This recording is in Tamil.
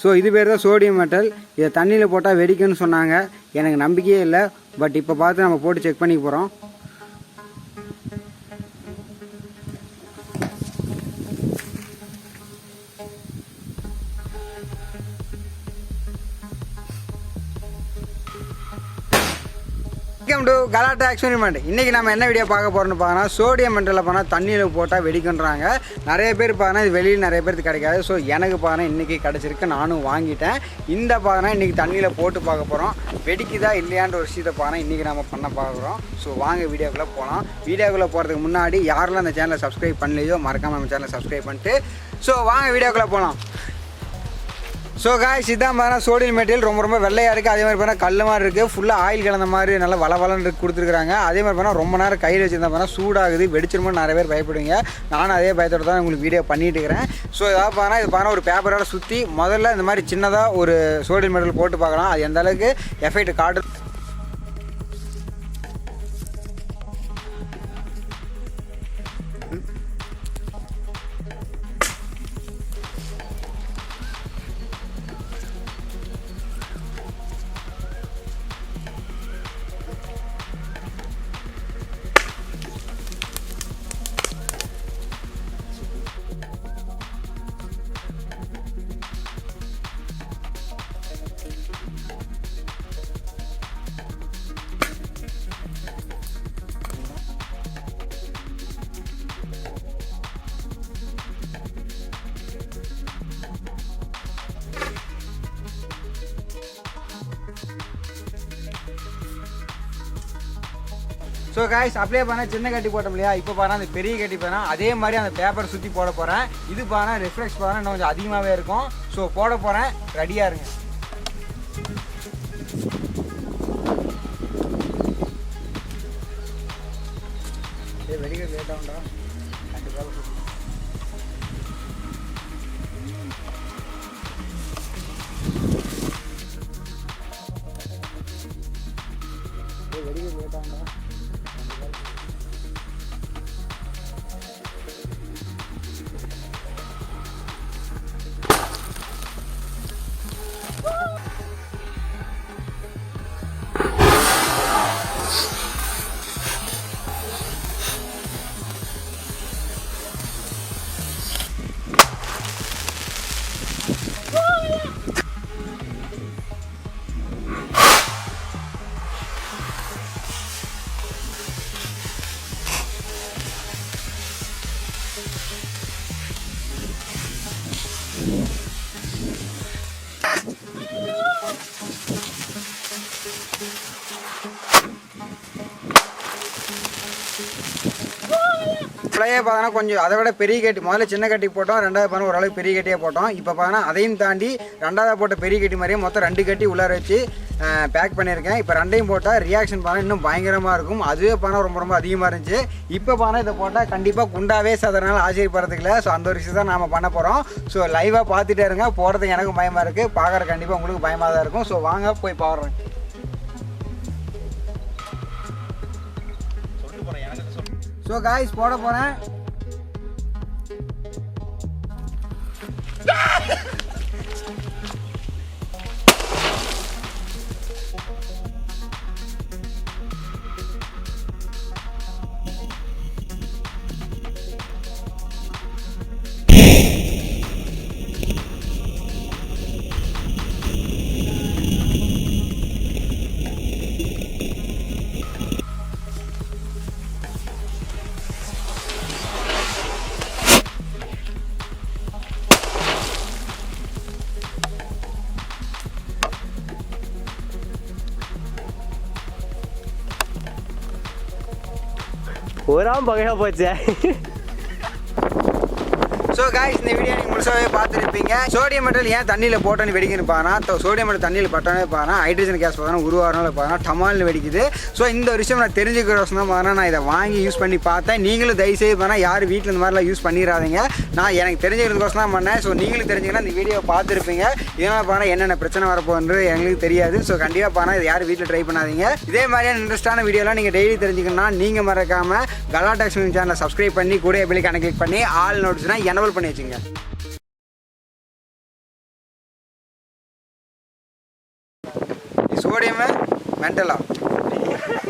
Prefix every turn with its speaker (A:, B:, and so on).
A: ஸோ இது பேர் தான் சோடியம் மெட்டல். இதை தண்ணியில் போட்டால் வெடிக்குன்னு சொன்னாங்க. எனக்கு நம்பிக்கையே இல்லை. பட் இப்போ பார்த்து நம்ம போட்டு செக் பண்ணி போகிறோம். வெல்கம் டு கலாட்டா எக்ஸ்பெரிமெண்ட். இன்றைக்கி நம்ம என்ன வீடியோ பார்க்க போகிறோம்னு பார்த்தோன்னா, சோடியம் மெட்டலில் பார்த்தா தண்ணியில் போட்டால் வெடிக்குன்றாங்க. நிறைய பேர் பார்த்தா இது வெளியில் நிறைய பேருக்கு கிடைக்காது. ஸோ எனக்கு பார்த்தா இன்றைக்கி கிடச்சிருக்கு, நானும் வாங்கிட்டேன். இந்த பார்த்தா இன்றைக்கி தண்ணியில் போட்டு பார்க்க போகிறோம். வெடிக்குதா இல்லையான்ற ஒரு விஷயத்தை பார்த்தா இன்றைக்கி நம்ம பண்ண பார்க்குறோம். ஸோ வாங்க வீடியோக்குள்ளே போகலாம். வீடியோக்குள்ளே போகிறதுக்கு முன்னாடி யாரெல்லாம் அந்த சேனலை சப்ஸ்கிரைப் பண்ணலையோ மறக்காமல் நம்ம சேனலை சப்ஸ்கிரைப் பண்ணிட்டு ஸோ வாங்க வீடியோக்குள்ளே போகலாம். ஸோ காய்ஸ், இதான் பார்த்தா சோடியம் மெட்டீரியல் ரொம்ப வெள்ளையாக இருக்குது. அதே மாதிரி பார்த்தா கல் மாதிரி இருக்குது. ஃபுல்லாக ஆயில் கலந்த மாதிரி நல்லா வளவலன்னு கொடுத்துருக்காங்க. அதே மாதிரி பார்த்தா ரொம்ப நேரம் கையில் வச்சுருந்தா பார்த்தா சூடாகுது, வெடிச்சிருமோன்னு நிறைய பேர் பயப்படுவீங்க. நானும் அதே பயத்தோடு தான் உங்களுக்கு வீடியோ பண்ணிட்டு இருக்கிறேன். ஸோ இதாவது பார்த்தா இது பார்த்தா ஒரு பேப்பரோட சுற்றி முதல்ல இந்த மாதிரி சின்னதாக ஒரு சோடியம் மெட்டீரியல் போட்டு பார்க்கலாம். அது எந்த அளவுக்கு எஃபெக்ட் காட்டு. ஸோ காய்ஸ், அப்படியே பார்த்தா சின்ன கட்டி போட்டோம் இல்லையா, இப்போ பார்த்தா அந்த பெரிய கட்டி பார்த்தா அதே மாதிரி அந்த பேப்பரை சுற்றி போட போகிறேன். இது பார்த்தா ரிஃப்ளெக்ஸ் பார்த்தா இன்னும் கொஞ்சம் அதிகமாகவே இருக்கும். ஸோ போட போகிறேன், ரெடியாக இருங்க. வெடிக்க லேட் ஆகும்டா கண்டிப்பாக. வெடிக்க லேட் ஆகும்டா. இப்போயே பார்த்தோன்னா கொஞ்சம் அதை விட பெரிய கட்டி முதல்ல சின்ன கட்டி போட்டோம், ரெண்டாவது பார்த்தா ஓரளவுக்கு பெரிய கட்டியாக போட்டோம். இப்போ பார்த்தா அதையும் தாண்டி ரெண்டாவது போட்ட பெரிய கட்டி மாதிரியே மொத்தம் 2 கட்டி உள்ளார வச்சு பேக் பண்ணியிருக்கேன். இப்போ ரெண்டையும் போட்டால் ரியாக்ஷன் பார்த்தா இன்னும் பயங்கரமாக இருக்கும். அதுவே பார்த்தா ரொம்ப அதிகமாக இருந்துச்சு. இப்போ பார்த்தா இதை போட்டால் கண்டிப்பாக குண்டாவே சாதனால ஆச்சரியப்படுறதுக்கு இல்லை. ஸோ அந்த ஒரு விஷயம் தான் நாம் பண்ண போகிறோம். ஸோ லைவாக பார்த்துட்டே இருங்க. போகிறதுக்கு எனக்கும் பயமாக இருக்குது, பார்க்குற கண்டிப்பாக உங்களுக்கு பயமாக தான் இருக்கும். ஸோ வாங்க போய் பாடுறேன். ஸோ காய்ஸ், போட போகிறேன்.
B: ஓராம் பகையா போச்சே.
A: ஸோ காய்ஸ், இந்த வீடியோ நீங்கள் முழுசாகவே பார்த்துருப்பீங்க. சோடியம் மெட்டல் ஏன் தண்ணியில் போட்டோன்னு வெடிக்குன்னு பார்த்தா, சோடியம் மெட்டல் தண்ணியில் பட்டோன்னே பார்த்தா ஹைட்ரஜன் கேஸ் பார்த்தா உருவாகிறனால பார்த்தா டமால்னு வெடிக்குது. ஸோ இந்த ஒரு விஷயம் நான் தெரிஞ்சுக்கிறோம் தான் பார்த்தா நான் இதை வாங்கி யூஸ் பண்ணி பார்த்தேன். நீங்களும் தயவுசெய்து பார்த்தா யார் வீட்டில் இந்த மாதிரிலாம் யூஸ் பண்ணிடாதீங்க. நான் எனக்கு தெரிஞ்சுக்கிறதுக்கோசம் தான் பண்ணேன். ஸோ நீங்களும் தெரிஞ்சுங்கன்னா இந்த வீடியோ பார்த்துருப்பீங்க. இதனால் பார்த்தா என்னென்ன பிரச்சனை வரப்போன்றது எங்களுக்கு தெரியாது. ஸோ கண்டிப்பாக பார்த்தா இது யார் வீட்டில் ட்ரை பண்ணாதீங்க. இதே மாதிரியான இன்ட்ரெஸ்ட்டான வீடியோலாம் நீங்கள் டெய்லி தெரிஞ்சுக்கணும்னா நீங்கள் மறக்காமல் GalattaExperiMent சேனலை சப்ஸ்கிரைப் பண்ணி கூட பெல் கிளிக் பண்ணி ஆல் நோட்டிஸ்னா எனேபிள் பண்ணி வச்சுங்க. சோடியம் மென்டலா